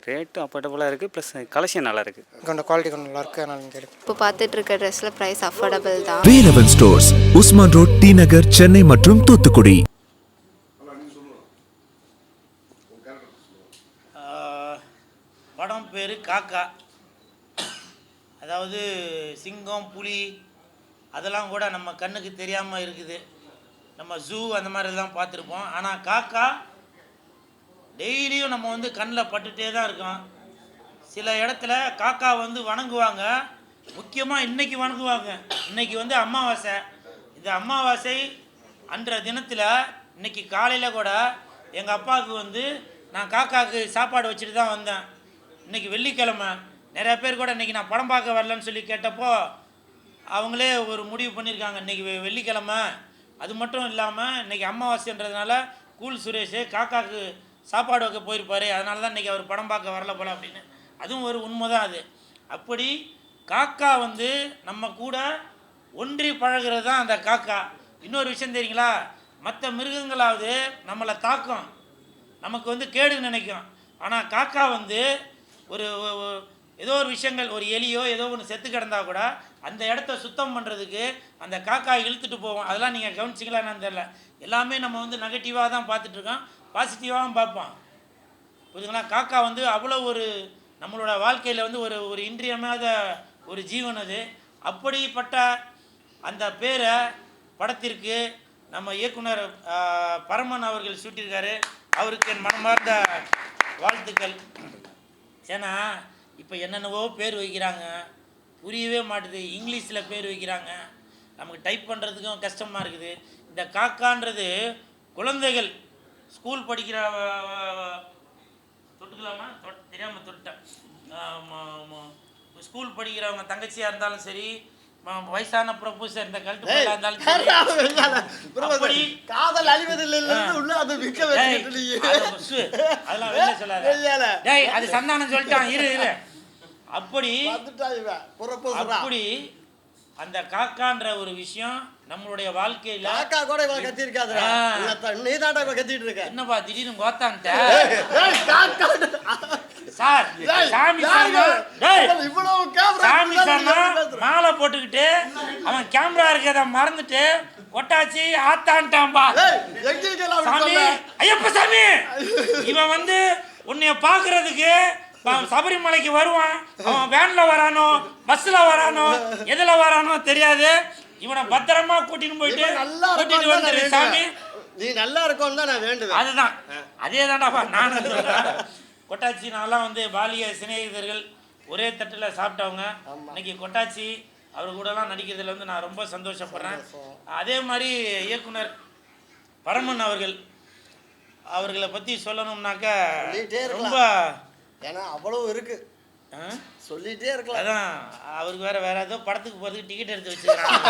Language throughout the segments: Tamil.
ரேட்டும் அஃபோர்டபுளாக இருக்குது, ப்ளஸ் கலெக்ஷன் நல்லா இருக்குது. கொஞ்சம் குவாலிட்டி கொஞ்சம் நல்லா இருக்குது, அதனால் நீங்கள் எடுக்கும். இப்போ பார்த்துட்டு இருக்க ட்ரெஸ்ஸில் ப்ரைஸ் அஃபோர்டபுள் தான். Velavan stores, Usman road, T Nagar, Chennai மற்றும் தூத்துக்குடி. படம் பேர் காக்கா. அதாவது சிங்கம், புலி அதெல்லாம் கூட நம்ம கண்ணுக்கு தெரியாமல் இருக்குது. நம்ம ஜூ அந்த மாதிரிலாம் பார்த்துருப்போம். ஆனால் காக்கா டெய்லியும் நம்ம வந்து கண்ணில் பட்டுகிட்டே தான் இருக்கோம். சில இடத்துல காக்கா வந்து வணங்குவாங்க. முக்கியமாக இன்றைக்கி வணங்குவாங்க. இன்றைக்கி வந்து அமாவாசை. இந்த அமாவாசை அன்ற தினத்தில் இன்றைக்கி காலையில் கூட எங்கள் அப்பாவுக்கு வந்து நான் காக்காவுக்கு சாப்பாடு வச்சுட்டு தான் வந்தேன். இன்றைக்கி வெள்ளிக்கிழமை. நிறையா பேர் கூட இன்றைக்கி நான் படம் பார்க்க வரலன்னு சொல்லி கேட்டப்போ அவங்களே ஒரு முடிவு பண்ணியிருக்காங்க, இன்றைக்கி வெள்ளிக்கிழமை. அது மட்டும் இல்லாமல் இன்றைக்கி அமாவாசைன்றதுனால கூல் சுரேஷ் காக்காவுக்கு சாப்பாடு வைக்க போயிருப்பார், அதனால தான் இன்றைக்கி அவர் படம் பார்க்க வரல போல அப்படின்னு. அதுவும் ஒரு உண்மை தான் அது. அப்படி காக்கா வந்து நம்ம கூட ஒன்றி பழகிறது தான் அந்த காக்கா. இன்னொரு விஷயம் தெரியுங்களா, மற்ற மிருகங்களாவது நம்மளை தாக்கும், நமக்கு வந்து கேடு நினைக்கும். ஆனால் காக்கா வந்து ஒரு ஏதோ ஒரு விஷயங்கள், ஒரு எலியோ ஏதோ ஒன்று செத்து கிடந்தா கூட அந்த இடத்த சுத்தம் பண்ணுறதுக்கு அந்த காக்கா இழுத்துட்டு போவோம். அதெல்லாம் நீங்கள் கவனிச்சிங்களா என்னன்னு தெரியல. எல்லாமே நம்ம வந்து நெகட்டிவாக தான் பார்த்துட்ருக்கோம், பாசிட்டிவாகவும் பார்ப்போம். புரியுதுங்களா? காக்கா வந்து அவ்வளோ ஒரு நம்மளோட வாழ்க்கையில் வந்து ஒரு இன்றியமையாத ஒரு ஜீவன் அது. அப்படிப்பட்ட அந்த பேரை படத்திற்கு நம்ம இயக்குனர் பரமன் அவர்கள் சூட்டியிருக்காரு. அவருக்கு என் மனமார்ந்த வாழ்த்துக்கள். ஏன்னா இப்போ என்னென்னவோ பேர் வைக்கிறாங்க, புரியவே மாட்டுது. இங்கிலீஷில் பேர் வைக்கிறாங்க, நமக்கு டைப் பண்ணுறதுக்கும் கஷ்டமாக இருக்குது. இந்த காக்கான்றது குழந்தைகள் ஸ்கூல் படிக்கிற தொட்டுக்கலாமா தெரியாமல் தொட்டேன். ஸ்கூல் படிக்கிறவங்க தங்கச்சியாக இருந்தாலும் சரி, வயசான ப்ரொபோசர் இந்த கல்ட்டு இருந்தாலும் சரி, காதல் அழிவதில்லை, அதெல்லாம் வெளில சொல்லாத. டேய் அது சந்தானம் சொல்லிட்டான், இரு இரு. அப்படி அந்த காக்கான்ற ஒரு விஷயம் நம்மளுடைய வாழ்க்கையில காக்கா கூட கத்தி இருக்காது. நீ தாண்டா கத்திட்டு இருக்க. என்னப்பா திடீர்னு கோத்தான்ட்ட சார்? சாமி சாமி மாலை போட்டுக்கிட்டு அவன் கேமரா இருக்கிறத மறந்துட்டு கொட்டாச்சி ஆத்தான்ட்டான்பா. சாமி, ஐயப்ப சாமி, இவன் வந்து உன்னைய பாக்குறதுக்கு சபரிமலைக்கு வருவான். அவன் வேன்ல வரானோ பஸ்ல வரானோ எதுல வரானோ தெரியாது. இவனை பத்திரமா கூட்டிட்டு போயிட்டு கூட்டிட்டு வந்துரு சாமி. நீ நல்லா இருக்கும்னு தான் நான் வேண்டுவேன். அதுதான், அதே தான்டாப்பா நானும் சொல்றேன். கொட்டாச்சி நான்லாம் வந்து பாலிய சிநேகிதர்கள் ஒரே தட்டில் சாப்பிட்டவங்க. இன்னைக்கு கொட்டாச்சி அவர் கூடலாம் நடிக்கிறதுல வந்து நான் ரொம்ப சந்தோஷப்படுறேன். அதே மாதிரி இயக்குனர் பரமன் அவர்களை பற்றி சொல்லணும்னாக்கா ரொம்ப, ஏன்னா அவ்வளோ இருக்கு, சொல்லிட்டே இருக்கலாம். அதான் அவருக்கு வேற ஏதோ படத்துக்கு போகிறதுக்கு டிக்கெட் எடுத்து வச்சுக்கிறாங்க.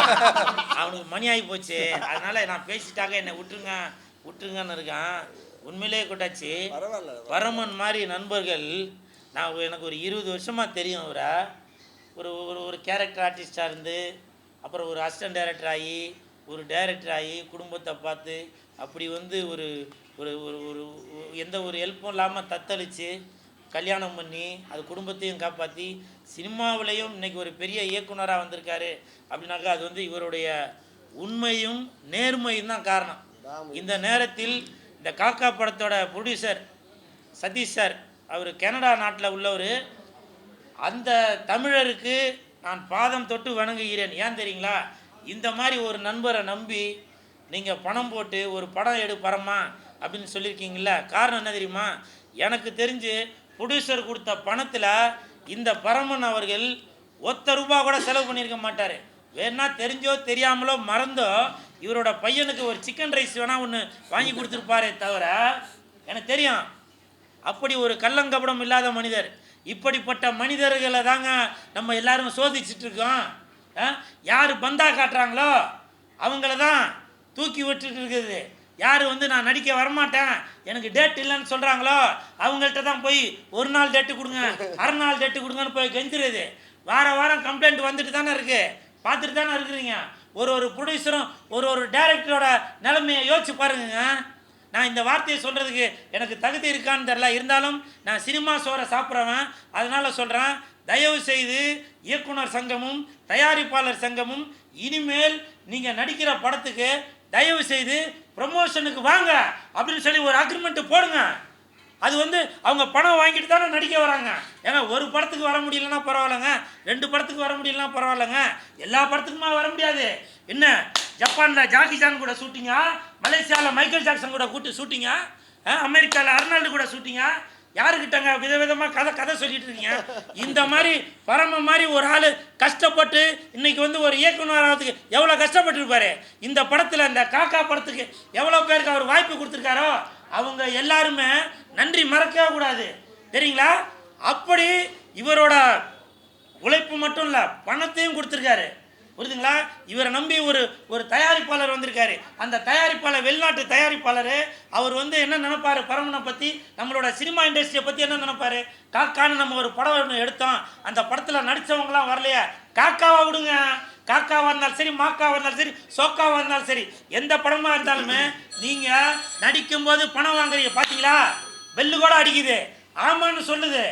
அவனுக்கு மணி ஆகி போச்சு, அதனால நான் பேசிட்டாக்க என்னை விட்டுருங்கன்னு இருக்கான். உண்மையிலே கொட்டாச்சு பரமன் மாதிரி நண்பர்கள் எனக்கு ஒரு 20 வருஷமாக தெரியும். அவரை ஒரு கேரக்டர் ஆர்டிஸ்டாக இருந்து அப்புறம் ஒரு அசிஸ்டன்ட் டைரக்டர் ஆகி ஒரு டைரக்டர் ஆகி குடும்பத்தை பார்த்து அப்படி வந்து ஒரு ஒரு ஒரு எந்த ஒரு ஹெல்ப்பும் இல்லாமல் தத்தளித்து கல்யாணம் பண்ணி அது குடும்பத்தையும் காப்பாற்றி சினிமாவிலையும் இன்றைக்கி ஒரு பெரிய இயக்குனராக வந்திருக்காரு. அப்படின்னாக்கா அது வந்து இவருடைய உண்மையும் நேர்மையும் தான் காரணம். இந்த நேரத்தில் இந்த காக்கா படத்தோட ப்ரொடியூசர் சதீஷ் சார், அவர் கனடா நாட்டில் உள்ளவர். அந்த தமிழருக்கு நான் பாதம் தொட்டு வணங்குகிறேன். ஏன் தெரியுங்களா, இந்த மாதிரி ஒரு நண்பரை நம்பி நீங்கள் பணம் போட்டு ஒரு படம் எடுப்பறமா அப்படின்னு சொல்லியிருக்கீங்கள. காரணம் என்ன தெரியுமா, எனக்கு தெரிஞ்சு ப்ரொடியூசர் கொடுத்த பணத்தில் இந்த பரமன் அவர்கள் ₹1 கூட செலவு பண்ணியிருக்க மாட்டார். வேணா தெரிஞ்சோ தெரியாமலோ மறந்தோ இவரோட பையனுக்கு ஒரு சிக்கன் ரைஸ் வேணால் ஒன்று வாங்கி கொடுத்துருப்பாரே தவிர எனக்கு தெரியும். அப்படி ஒரு கள்ளங்கபடம் இல்லாத மனிதர். இப்படிப்பட்ட மனிதர்களை தாங்க நம்ம எல்லாரும் சோதிச்சுட்ருக்கோம். யார் பந்தா காட்டுறாங்களோ அவங்கள தான் தூக்கி விட்டுட்டு இருக்குது. யார் வந்து நான் நடிக்க வரமாட்டேன் எனக்கு டேட் இல்லைன்னு சொல்கிறாங்களோ அவங்கள்ட்ட தான் போய் ஒரு நாள் டேட்டு கொடுங்க, அரை நாள் டேட்டு கொடுங்கன்னு போய் கெஞ்சிருது. வாரம் கம்ப்ளைண்ட் வந்துட்டு தானே இருக்குது, பார்த்துட்டு தானே இருக்கிறீங்க. ஒரு ப்ரொடியூசரும் ஒரு டைரக்டரோட நிலைமையை யோசிச்சு பாருங்க. நான் இந்த வார்த்தையை சொல்கிறதுக்கு எனக்கு தகுதி இருக்கான்னு தெரில, இருந்தாலும் நான் சினிமா சோறை சாப்பிட்றவன், அதனால் சொல்கிறேன். தயவு செய்து இயக்குனர் சங்கமும் தயாரிப்பாளர் சங்கமும் இனிமேல் நீங்கள் நடிக்கிற படத்துக்கு தயவு செய்து ப்ரமோஷனுக்கு வாங்க அப்படின்னு சொல்லி ஒரு அக்ரிமெண்ட்டு போடுங்க. அது அவங்க பணம் வாங்கிட்டு தானே நடிக்க வராங்க. ஏங்க ஒரு படத்துக்கு வர முடியலன்னா பரவாயில்லைங்க, 2 படத்துக்கு வர முடியலன்னா பரவாயில்லைங்க, எல்லா படத்துக்குமா வர முடியாது. என்ன ஜப்பானில் ஜாக்கி சான் கூட ஷூட்டிங்கா, மலேசியாவில் மைக்கேல் ஜாக்சன் கூட ஷூட்டிங்கா, அமெரிக்காவில் அர்னால்டு கூட ஷூட்டிங்கா, யாருக்கிட்டங்க விதவிதமாக கதை சொல்லிட்டு இருக்கீங்க? இந்த மாதிரி பரம மாதிரி ஒரு ஆள் கஷ்டப்பட்டு இன்னைக்கு ஒரு இயக்குனராகிறதுக்கு எவ்வளோ கஷ்டப்பட்டுருப்பாரு. இந்த படத்தில் இந்த காக்கா படத்துக்கு எவ்வளோ பேருக்கு அவர் வாய்ப்பு கொடுத்துருக்காரோ அவங்க எல்லாருமே நன்றி மறக்கவே கூடாது, தெரியுங்களா? அப்படி இவரோட உழைப்பு மட்டும் இல்லை, பணத்தையும் கொடுத்துருக்காரு, புரியுதுங்களா? இவரை நம்பி ஒரு தயாரிப்பாளர் வந்திருக்காரு. அந்த தயாரிப்பாளர் வெளிநாட்டு தயாரிப்பாளர். அவர் என்ன நினைப்பாரு பரமனை பற்றி, நம்மளோட சினிமா இண்டஸ்ட்ரியை பற்றி என்ன நினைப்பாரு? காக்கான்னு நம்ம ஒரு படம் ஒன்று எடுத்தோம், அந்த படத்தில் நடித்தவங்களாம் வரலையா, காக்காவை விடுங்க. காக்காவாக இருந்தாலும் சரி, மாக்காவாக இருந்தாலும் சரி, சோக்காவாக இருந்தாலும் சரி, எந்த படமாக இருந்தாலுமே நீங்கள் நடிக்கும்போது பணம் வாங்குறீங்க பார்த்தீங்களா? பெல்லு கூட அடிக்குது, ஆமான்னு சொல்லுது.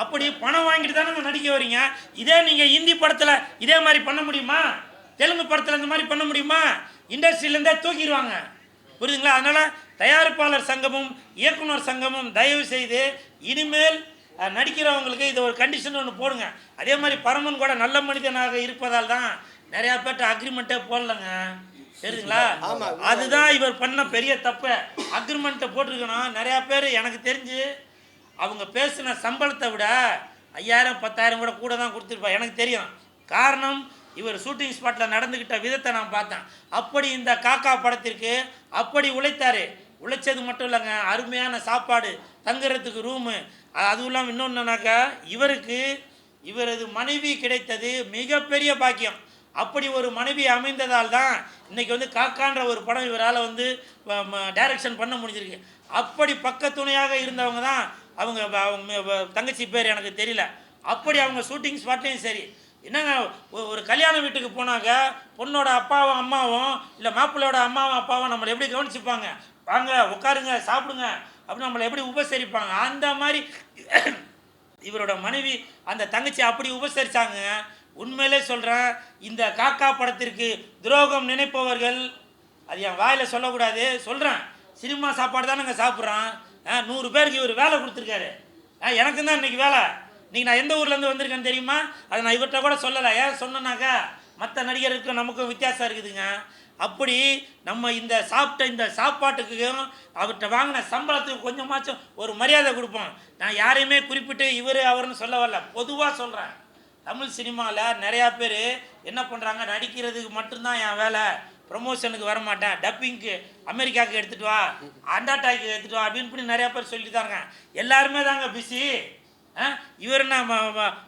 அப்படி பணம் வாங்கிட்டு தானே நடிக்க வரீங்க. இதே நீங்கள் ஹிந்தி படத்தில் இதே மாதிரி பண்ண முடியுமா? தெலுங்கு படத்தில் இந்த மாதிரி பண்ண முடியுமா? இண்டஸ்ட்ரியிலேருந்தே தூக்கிடுவாங்க, புரியுதுங்களா? அதனால் தயாரிப்பாளர் சங்கமும் இயக்குனர் சங்கமும் தயவு செய்து இனிமேல் நடிக்கிறவங்களுக்கு இது ஒரு கண்டிஷன் ஒன்று போடுங்க. அதே மாதிரி பரமன் கூட நல்ல மனிதனாக இருப்பதால் தான் நிறையா பேர்ட்ட அக்ரிமெண்ட்டே போடலைங்க, தெரியுதுங்களா? அதுதான் இவர் பண்ண பெரிய தப்பு. அக்ரிமெண்ட்டை போட்டிருக்கணும். நிறையா பேர் எனக்கு தெரிஞ்சு அவங்க பேசின சம்பளத்தை விட 5000 10,000 கூட தான் கொடுத்துருப்பா, எனக்கு தெரியும். காரணம் இவர் ஷூட்டிங் ஸ்பாட்டில் நடந்துக்கிட்ட விதத்தை நான் பார்த்தேன். அப்படி இந்த காக்கா படத்திற்கு அப்படி உழைத்தார். உழைச்சது மட்டும் இல்லைங்க, அருமையான சாப்பாடு, தங்குறதுக்கு ரூமு, அதுவும் இல்லாமல் இன்னொன்றுனாக்கா இவரது மனைவி கிடைத்தது மிகப்பெரிய பாக்கியம். அப்படி ஒரு மனைவி அமைந்ததால் தான் இன்றைக்கி காக்கான்ற ஒரு படம் இவரால் டைரக்ஷன் பண்ண முடிஞ்சிருக்கு. அப்படி பக்கத்துணையாக இருந்தவங்க தான் அவங்க தங்கச்சி பேர் எனக்கு தெரியல. அப்படி அவங்க ஷூட்டிங் ஸ்பாட்லேயும் சரி, என்னங்க ஒரு கல்யாண வீட்டுக்கு போனாங்க, பொண்ணோட அப்பாவும் அம்மாவும் இல்லை மாப்பிள்ளையோட அம்மாவும் அப்பாவும் நம்மளை எப்படி கவனிச்சுப்பாங்க, வாங்க உட்காருங்க சாப்பிடுங்க அப்படின்னு நம்மளை எப்படி உபசரிப்பாங்க, அந்த மாதிரி இவரோட மனைவி அந்த தங்கச்சி அப்படி உபசரித்தாங்க. உண்மையிலே சொல்கிறேன், இந்த காக்கா படத்திற்கு துரோகம் நினைப்பவர்கள், அது என் வாயில் சொல்லக்கூடாது, சொல்கிறேன், சினிமா சாப்பாடு தான் நாங்கள் சாப்பிட்றோம். 100 பேருக்கு இவர் வேலை கொடுத்துருக்காரு. எனக்கு தான் இன்றைக்கி வேலை. இன்றைக்கி நான் எந்த ஊர்லேருந்து வந்திருக்கேன்னு தெரியுமா? அதை நான் இவர்கிட்ட கூட சொல்லலை. ஏன் சொன்னேன்னாக்கா மற்ற நடிகருக்கும் நமக்கும் வித்தியாசம் இருக்குதுங்க. அப்படி நம்ம இந்த சாப்பாட்டுக்கும் அவர்கிட்ட வாங்கின சம்பளத்துக்கு கொஞ்சமாச்சும் ஒரு மரியாதை கொடுப்போம். நான் யாரையுமே குறிப்பிட்டு இவர் அவர்னு சொல்ல வரல, பொதுவாக சொல்கிறேன். தமிழ் சினிமாவில் நிறையா பேர் என்ன பண்ணுறாங்க, நடிக்கிறதுக்கு மட்டும்தான் என் வேலை, ப்ரமோஷனுக்கு வரமாட்டேன், டப்பிங்க்கு அமெரிக்காவுக்கு எடுத்துகிட்டு வா, அண்டாட்டாய்க்கு எடுத்துகிட்டு வா அப்படின்னு நிறையா பேர் சொல்லி தாங்க. எல்லாருமே தாங்க பிஸி. இவர் என்ன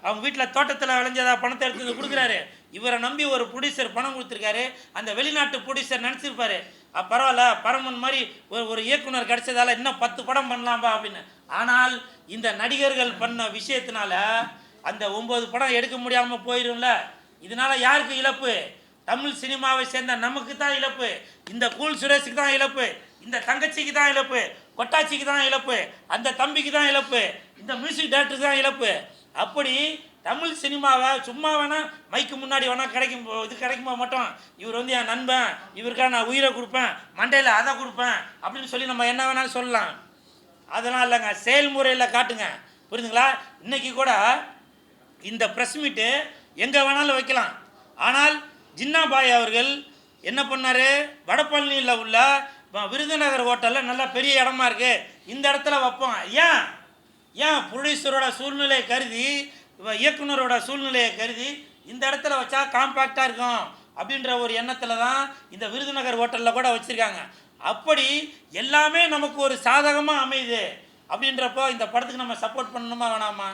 அவங்க வீட்டில் தோட்டத்தில் விளைஞ்சதா பணத்தை எடுத்து கொடுக்குறாரு. இவரை நம்பி ஒரு ப்ரொடியூசர் பணம் கொடுத்துருக்காரு. அந்த வெளிநாட்டு ப்ரொடியூசர் நினச்சிருப்பாரு, பரவாயில்ல பரமன் மாதிரி ஒரு இயக்குனர் கிடைச்சதால இன்னும் 10 படம் பண்ணலாம்பா அப்படின்னு. ஆனால் இந்த நடிகர்கள் பண்ண விஷயத்தினால அந்த 9 படம் எடுக்க முடியாமல் போயிடும்ல. இதனால் யாருக்கு இழப்பு? தமிழ் சினிமாவை சேர்ந்த நமக்கு தான் இழப்பு, இந்த கூல் சுரேஷுக்கு தான் இழப்பு, இந்த தங்கச்சிக்கு தான் இழப்பு, கொட்டாச்சிக்கு தான் இழப்பு, அந்த தம்பிக்கு தான் இழப்பு, இந்த மியூசிக் டைரக்டருக்கு தான் இழப்பு. அப்படி தமிழ் சினிமாவை சும்மா வேணால் மைக்கு முன்னாடி வேணால் கிடைக்குமா மட்டும் இவர் என் நண்பன், இவருக்காக நான் உயிரை கொடுப்பேன், மண்டையில் அதை கொடுப்பேன் அப்படின்னு சொல்லி நம்ம என்ன வேணாலும் சொல்லலாம். அதெல்லாம் இல்லைங்க, செயல்முறையில் காட்டுங்க, புரியுதுங்களா? இன்றைக்கி கூட இந்த ப்ரெஸ் மீட்டு எங்கே வேணாலும் வைக்கலாம். ஆனால் ஜின்னாபாய் அவர்கள் என்ன பண்ணார், வடபழனியில் உள்ள விருதுநகர் ஹோட்டலில் நல்லா பெரிய இடமா இருக்குது, இந்த இடத்துல வைப்போம். ஏன் ப்ரொடியூசரோட சூழ்நிலையை கருதி, இயக்குனரோட சூழ்நிலையை கருதி இந்த இடத்துல வச்சா காம்பேக்டாக இருக்கும் அப்படின்ற ஒரு எண்ணத்தில் தான் இந்த விருதுநகர் ஹோட்டலில் கூட வச்சுருக்காங்க. அப்படி எல்லாமே நமக்கு ஒரு சாதகமாக அமையுது. அப்படின்றப்போ இந்த படத்துக்கு நம்ம சப்போர்ட் பண்ணணுமா வேணாமா?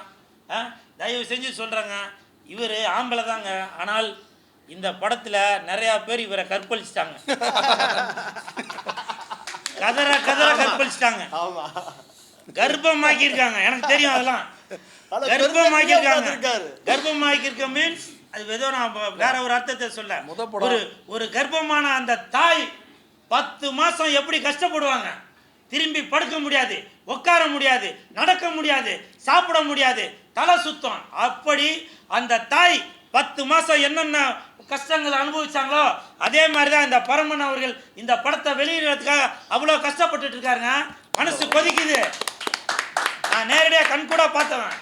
தயவு செஞ்சு சொல்கிறேங்க, இவர் ஆம்பளை தாங்க, ஆனால் இந்த படத்தில் நிறையா பேர் இவரை கற்பழிச்சிட்டாங்க, கதற கற்பழிச்சிட்டாங்க, கர்ப்பமாக்கியிருக்காங்க. எனக்கு தெரியும், அதெல்லாம் கர்ப்பமாக்கியிருக்காங்க. கர்ப்பமாக்கியிருக்க மீன்ஸ் அது ஏதோ நான் வேற ஒரு அர்த்தத்தை சொல்ல, ஒரு கர்ப்பமான அந்த தாய் 10 மாதம் எப்படி கஷ்டப்படுவாங்க. திரும்பி படுக்க முடியாது, உட்கார முடியாது, நடக்க முடியாது, சாப்பிட முடியாது, தலை சுத்தம். அப்படி அந்த தாய் 10 மாதம் என்னென்ன கஷ்டங்கள் அனுபவிச்சாங்களோ அதே மாதிரி தான் இந்த பரமன் அவர்கள் இந்த படத்தை வெளியிடுறதுக்காக அவ்வளோ கஷ்டப்பட்டுட்டு இருக்காருங்க. மனசு கொதிக்குது. நான் நேரடியாக கண் கூட பார்த்தவன்.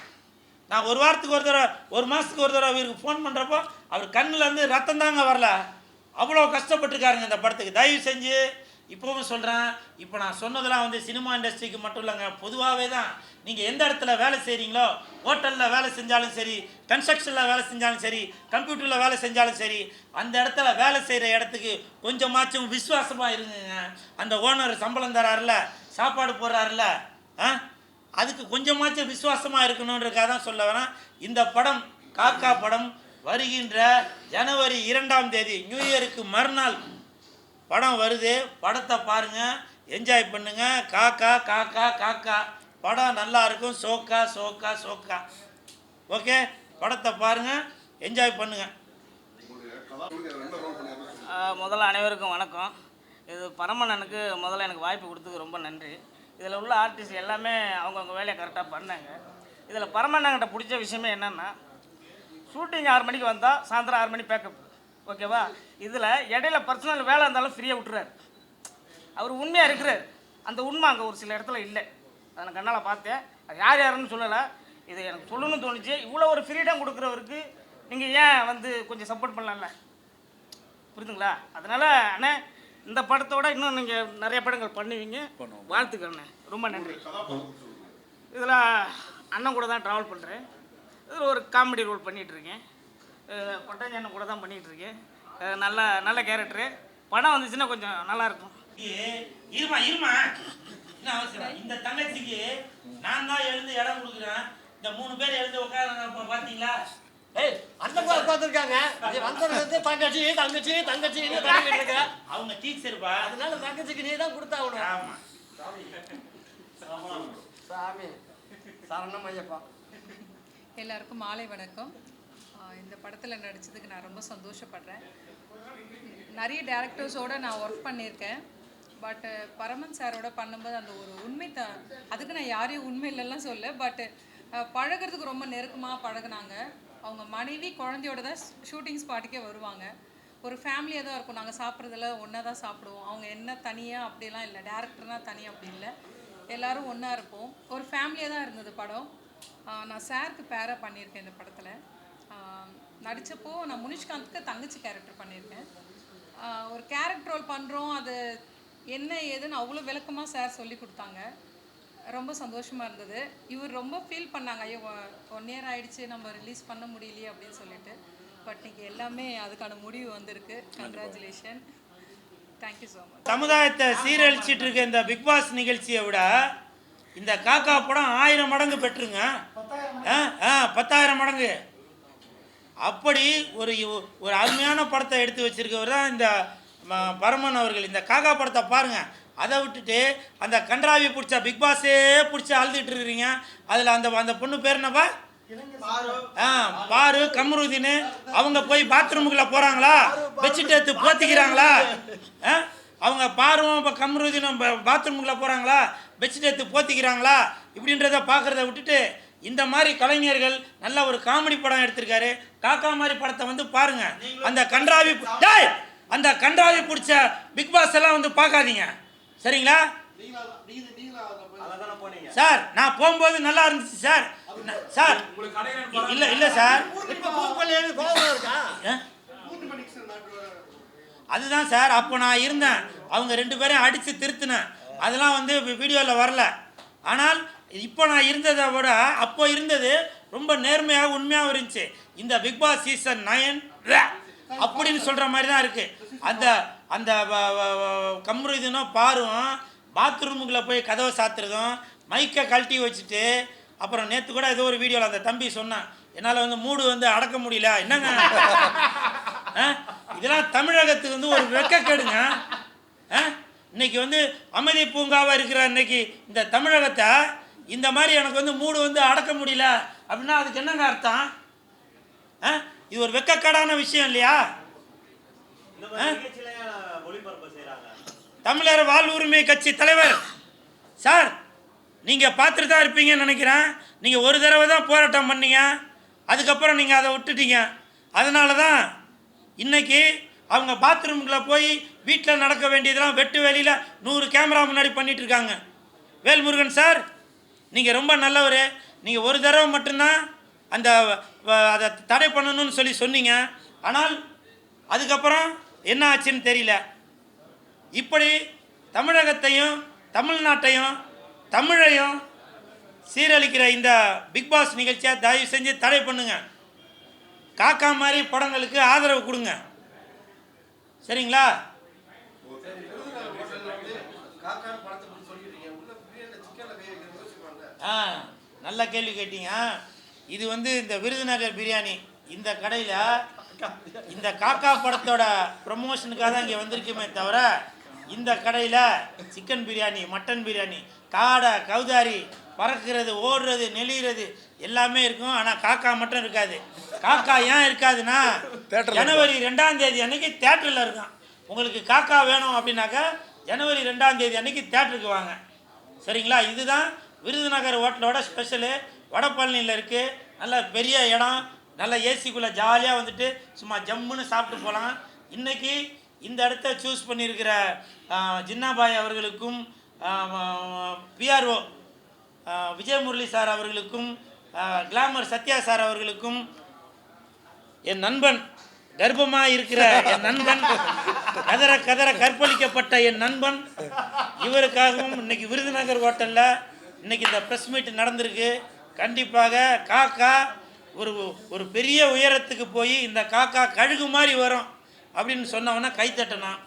நான் ஒரு வாரத்துக்கு ஒரு தடவை, ஒரு மாதத்துக்கு ஒரு தடவை இவருக்கு ஃபோன் பண்ணுறப்போ அவர் கண்ணிலேருந்து ரத்தம் தாங்க வரல. அவ்வளோ கஷ்டப்பட்டுருக்காருங்க இந்த படத்துக்கு. தயவு செஞ்சு இப்போவும் சொல்கிறேன், இப்போ நான் சொன்னதெல்லாம் வந்து சினிமா இண்டஸ்ட்ரிக்கு மட்டும் இல்லைங்க, பொதுவாகவே தான். நீங்கள் எந்த இடத்துல வேலை செய்கிறீங்களோ, ஹோட்டலில் வேலை செஞ்சாலும் சரி, கன்ஸ்ட்ரக்ஷனில் வேலை செஞ்சாலும் சரி, கம்ப்யூட்டரில் வேலை செஞ்சாலும் சரி, அந்த இடத்துல வேலை செய்கிற இடத்துக்கு கொஞ்சமாச்சும் விசுவாசமாக இருங்குங்க. அந்த ஓனர் சம்பளம் தராருல, சாப்பாடு போடுறாருல, அதுக்கு கொஞ்சமாச்சும் விசுவாசமாக இருக்கணுன்றதுக்காக தான் சொல்ல வரேன். இந்த படம் காக்கா படம் வருகின்ற ஜனவரி 2ஆம் தேதி நியூ இயருக்கு மறுநாள் படம் வருது. படத்தை பாருங்கள், என்ஜாய் பண்ணுங்கள். காக்கா காக்கா காக்கா படம் நல்லா இருக்கும். சோக்கா சோக்கா சோக்கா. ஓகே, படத்தை பாருங்கள், என்ஜாய் பண்ணுங்கள். முதல்ல அனைவருக்கும் வணக்கம். இது பரமண்ணனுக்கு முதல்ல எனக்கு வாய்ப்பு கொடுத்ததுக்கு ரொம்ப நன்றி. இதில் உள்ள ஆர்டிஸ்ட் எல்லாமே அவங்கவுங்க வேலையை கரெக்டாக பண்ணாங்க. இதில் பரமண்ணன்கிட்ட பிடிச்ச விஷயமே என்னென்னா, ஷூட்டிங் 6 மணிக்கு வந்தால் சாயந்தரம் 6 மணி பேக்கப். ஓகேவா? இதில் இடையில பர்சனல் வேலை இருந்தாலும் ஃப்ரீயாக விட்டுறாரு. அவர் உண்மையாக இருக்கிறார். அந்த உண்மை அங்கே ஒரு சில இடத்துல இல்லை. அதை நான் கண்ணால் பார்த்தேன். அது யார் யாருன்னு சொல்லலை, இது எனக்கு சொல்லணும்னு தோணுச்சு. இவ்வளோ ஒரு ஃப்ரீடம் கொடுக்குறவருக்கு நீங்கள் ஏன் வந்து கொஞ்சம் சப்போர்ட் பண்ணலாம்ல? புரியுதுங்களா? அதனால் அண்ணே, இந்த படத்தோட இன்னும் நீங்கள் நிறைய படங்கள் பண்ணுவீங்க. வாழ்த்துக்கள் அண்ணே, ரொம்ப நன்றி. இதில் அண்ணன் கூட தான் ட்ராவல் பண்ணுறேன். இதில் ஒரு காமெடி ரோல் பண்ணிகிட்ருக்கேன். கொட்டாஞ்சி அண்ணன் கூட தான் பண்ணிகிட்ருக்கேன். நல்ல கேரக்டரு. படம் வந்துச்சுன்னா கொஞ்சம் நல்லாயிருக்கும். இருமா என்ன அவசரம்? இந்த தங்கச்சிக்கு நான் தான் எழுந்து இடம் கொடுக்குறேன். இந்த 3 பேர் எழுந்து உட்கார பார்த்தீங்களா? அந்த கூட உட்காந்துருக்காங்க. தங்கச்சி தங்கச்சி தங்கச்சின்னு பண்ணிட்டு இருக்க. அவங்க டீச்சர்ப்பா, அதனால தங்கச்சிக்கு நீ தான் கொடுத்தாகணும். ஆமாம். சாமி சரணம் ஐயப்பா. எல்லாருக்கும் மாலை வணக்கம். இந்த படத்தில் நடித்ததுக்கு நான் ரொம்ப சந்தோஷப்படுறேன். நிறைய டேரக்டர்ஸோடு நான் ஒர்க் பண்ணியிருக்கேன். பட்டு பரமன் சாரோட பண்ணும்போது அந்த ஒரு உண்மை அதுக்கு நான் யாரையும் உண்மை இல்லைலாம் சொல்ல. பட்டு பழகிறதுக்கு ரொம்ப நெருக்கமாக பழகுனாங்க. அவங்க மனைவி குழந்தையோட தான் ஷூட்டிங் ஸ்பாட்டுக்கே வருவாங்க. ஒரு ஃபேமிலியாக தான் இருக்கும். நாங்கள் சாப்பிட்றதில் ஒன்றா தான் சாப்பிடுவோம். அவங்க என்ன தனியாக அப்படிலாம் இல்லை, டேரக்டர்னால் தனியாக அப்படி இல்லை, எல்லோரும் ஒன்றா இருப்போம். ஒரு ஃபேமிலியாக தான் இருந்தது படம். நான் சாருக்கு பேராக பண்ணியிருக்கேன் இந்த படத்தில். நடித்தப்போ நான் முனிஷ்காந்துக்கு தங்கச்சி கேரக்டர் பண்ணியிருக்கேன். ஒரு கேரக்டர் ரோல் பண்ணுறோம், அது என்ன ஏதுன்னு அவ்வளோ விளக்கமாக சார் சொல்லி கொடுத்தாங்க. ரொம்ப சந்தோஷமாக இருந்தது. இவர் ரொம்ப ஃபீல் பண்ணாங்க, ஐயோ 1 year ஆகிடுச்சு, நம்ம ரிலீஸ் பண்ண முடியலையே அப்படின்னு சொல்லிட்டு. பட் நீங்கள் எல்லாமே அதுக்கான முடிவு வந்திருக்கு. Congratulation, thank you so much. சமுதாயத்தை சீரழிச்சிட்டு இருக்க இந்த பிக் பாஸ் நிகழ்ச்சியை விட இந்த காக்கா படம் 1000 மடங்கு பெற்றுங்க. 10,000 மடங்கு. அப்படி ஒரு அருமையான படத்தை எடுத்து வச்சிருக்கவர் தான் இந்த பரமன் அவர்கள். இந்த காக்கா படத்தை பாருங்கள். அதை விட்டுட்டு அந்த கன்றாவி பிடிச்ச பிக் பாஸே பிடிச்சி அழுதுட்டு இருக்கிறீங்க. அதில் அந்த பொண்ணு பேர் என்னப்பா? பாரு கம்ருதீன். அவங்க போய் பாத்ரூமுக்குள்ள போகிறாங்களா, பெட்ஷீட் எடுத்து போத்திக்கிறாங்களா? அவங்க பாருவோம் இப்போ கம்ருதீனும் பாத்ரூமுக்குள்ள போகிறாங்களா, பெட்ஷீட் எடுத்து போத்திக்கிறாங்களா? இப்படின்றத பார்க்குறத விட்டுட்டு இந்த மாதிரி கலைஞர்கள் நல்ல ஒரு காமெடி படம் எடுத்திருக்காரு. காக்கா மாதிரி படத்தை வந்து பாருங்க. அந்த கன்றாவி பிடிச்ச பிக் பாஸ் எல்லாம் வந்து பார்க்காதீங்க, சரிங்களா? சார் நான் போகும்போது நல்லா இருந்துச்சு சார். சார் இல்லை சார், அதுதான் சார். அப்போ நான் இருந்தேன், அவங்க 2 பேரையும் அடித்து திருத்தினேன். அதெல்லாம் வந்து வீடியோவில் வரல. ஆனால் இப்போ நான் இருந்ததை விட அப்போ இருந்தது ரொம்ப நேர்மையாக உண்மையாகவும் இருந்துச்சு. இந்த பிக் பாஸ் சீசன் 9 அப்படின்னு சொல்கிற மாதிரி தான் இருக்குது. அந்த கம்ருதீனும் பாரும் பாத்ரூமுக்குள்ளே போய் கதவை சாத்துறதும், மைக்கை கழட்டி வச்சுட்டு, அப்புறம் நேற்று கூட ஏதோ ஒரு வீடியோவில் அந்த தம்பி சொன்னான், என்னால் வந்து மூடு வந்து அடக்க முடியல. என்னங்க இதெல்லாம் தமிழகத்துக்கு வந்து ஒரு வெட்கக்கேடுங்க. இன்னைக்கு வந்து அமைதி பூங்காவாக இருக்கிற இன்னைக்கு இந்த தமிழகத்தை இந்த மாதிரி எனக்கு வந்து மூடு வந்து அடக்க முடியல அப்படின்னா அதுக்கு என்னங்க அர்த்தம்? இது ஒரு வெட்கக்கேடான விஷயம் இல்லையா? தமிழர் வாழ்வுரிமை கட்சி தலைவர் சார், நீங்கள் பார்த்துட்டு தான் இருப்பீங்கன்னு நினைக்கிறேன். நீங்கள் ஒரு தடவை தான் போராட்டம் பண்ணீங்க, அதுக்கப்புறம் நீங்கள் அதை விட்டுட்டீங்க. அதனால தான் இன்றைக்கி அவங்க பாத்ரூம்குள்ளே போய் வீட்டில் நடக்க வேண்டியதெல்லாம் வெட்டு வெளியில் 100 கேமரா முன்னாடி பண்ணிகிட்ருக்காங்க. வேல்முருகன் சார், நீங்கள் ரொம்ப நல்லவர். நீங்கள் ஒரு தடவை மட்டும்தான் அந்த அதை தடை பண்ணணும்னு சொன்னீங்க. ஆனால் அதுக்கப்புறம் என்ன ஆச்சுன்னு தெரியல. இப்படி தமிழகத்தையும் தமிழ்நாட்டையும் தமிழையும் சீரழிக்கிற இந்த பிக் பாஸ் நிகழ்ச்சியை தயவு செஞ்சு தடை பண்ணுங்க. காக்கா மாதிரி படங்களுக்கு ஆதரவு கொடுங்க, சரிங்களா? நல்ல கேள்வி கேட்டீங்க. இது இந்த விருதுநகர் பிரியாணி, இந்த கடையில் இந்த காக்கா படத்தோட ப்ரமோஷனுக்காக தான் இங்கே வந்திருக்குமே தவிர, இந்த கடையில் சிக்கன் பிரியாணி, மட்டன் பிரியாணி, காடை, கௌதாரி, பறக்கிறது, ஓடுறது, நெளிகிறது எல்லாமே இருக்கும். ஆனால் காக்கா மட்டும் இருக்காது. காக்கா ஏன் இருக்காதுன்னா, ஜனவரி 2ஆம் தேதி அன்னைக்கு தேட்டரில் இருக்கும். உங்களுக்கு காக்கா வேணும் அப்படின்னாக்கா ஜனவரி 2ஆம் தேதி அன்னைக்கு தேட்டருக்கு வாங்க, சரிங்களா? இதுதான் விருதுநகர் ஹோட்டலோட ஸ்பெஷலு. வடபழனியில் இருக்குது. நல்ல பெரிய இடம், நல்ல ஏசிக்குள்ளே ஜாலியாக சும்மா ஜம்முன்னு சாப்பிட்டு போகலாம். இன்றைக்கி இந்த இடத்த சூஸ் பண்ணியிருக்கிற ஜின்னாபாய் அவர்களுக்கும் பிஆர்ஓ விஜயமுரளி சார் அவர்களுக்கும் கிளாமர் சத்யா சார் அவர்களுக்கும், என் நண்பன் கர்ப்பமாக இருக்கிற என் நண்பன், கதற கதற கற்பழிக்கப்பட்ட என் நண்பன், இவருக்காகவும் இன்னைக்கு விருதுநகர் ஹோட்டலில் இன்னைக்கு இந்த ப்ரெஸ் மீட் நடந்திருக்கு. கண்டிப்பாக காக்கா ஒரு பெரிய உயரத்துக்கு போய் இந்த காக்கா கழுகு மாதிரி வரும் அப்படின்னு சொன்னவொன்னா கைத்தட்டணும்.